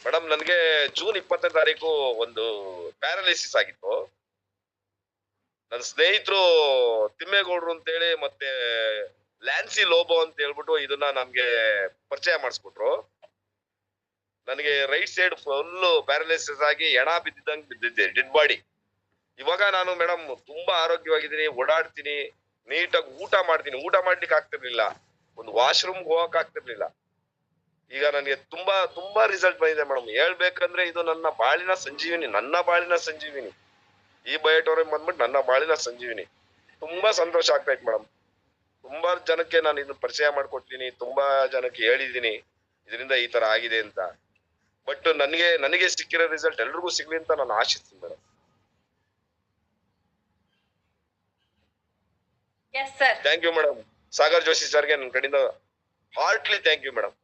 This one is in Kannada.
ಮೇಡಮ್ ನನ್ಗೆ ಜೂನ್ 20ನೇ ತಾರೀಕು ಒಂದು ಪ್ಯಾರಾಲಿಸಿಸ್ ಆಗಿತ್ತು. ನನ್ನ ಸ್ನೇಹಿತರು ತಿಮ್ಮೇಗೌಡರು ಅಂತೇಳಿ ಮತ್ತೆ ಲ್ಯಾನ್ಸಿ ಲೋಬೋ ಅಂತ ಹೇಳ್ಬಿಟ್ಟು ಇದನ್ನ ನಮ್ಗೆ ಪರಿಚಯ ಮಾಡಿಸ್ಕೊಟ್ರು. ನನಗೆ ರೈಟ್ ಸೈಡ್ ಫುಲ್ ಪ್ಯಾರಾಲಿಸಿಸ್ ಆಗಿ ಎಣ ಬಿದ್ದಿದ್ದಂಗೆ ಬಿದ್ದಿದ್ದೆ, ಡೆಡ್ ಬಾಡಿ. ಇವಾಗ ನಾನು ಮೇಡಮ್ ತುಂಬಾ ಆರೋಗ್ಯವಾಗಿದ್ದೀನಿ, ಓಡಾಡ್ತೀನಿ, ನೀಟಾಗಿ ಊಟ ಮಾಡ್ತೀನಿ. ಊಟ ಮಾಡ್ಲಿಕ್ಕೆ ಆಗ್ತಿರ್ಲಿಲ್ಲ, ಒಂದು ವಾಶ್ರೂಮ್ ಹೋಗಕ್ ಆಗ್ತಿರ್ಲಿಲ್ಲ. ಈಗ ನನಗೆ ತುಂಬಾ ತುಂಬಾ ರಿಸಲ್ಟ್ ಬಂದಿದೆ ಮೇಡಮ್. ಹೇಳ್ಬೇಕಂದ್ರೆ ಇದು ನನ್ನ ಬಾಳಿನ ಸಂಜೀವಿನಿ, ನನ್ನ ಬಾಳಿನ ಸಂಜೀವಿನಿ. ಈ ಬಯೋಟೋರಿಯಂ ಬಂದ್ಬಿಟ್ಟು ನನ್ನ ಬಾಳಿನ ಸಂಜೀವಿನಿ. ತುಂಬಾ ಸಂತೋಷ ಆಗ್ತೈತೆ ಮೇಡಮ್. ತುಂಬಾ ಜನಕ್ಕೆ ನಾನು ಇದನ್ನ ಪರಿಚಯ ಮಾಡ್ಕೊಟ್ಟಿದ್ದೀನಿ, ತುಂಬಾ ಜನಕ್ಕೆ ಹೇಳಿದೀನಿ ಇದರಿಂದ ಈ ತರ ಆಗಿದೆ ಅಂತ. ಬಟ್ ನನಗೆ ಸಿಕ್ಕಿರೋ ರಿಸಲ್ಟ್ ಎಲ್ರಿಗೂ ಸಿಗ್ಲಿ ಅಂತ ನಾನು ಆಶಿಸ್ತೀನಿ madam. Yes sir. Thank you madam. Sagar Joshi ಸರ್ಗೆ ನನ್ನ ಕಡೆಯಿಂದ ಹಾರ್ಟ್ಲಿ ಥ್ಯಾಂಕ್ ಯು ಮೇಡಮ್.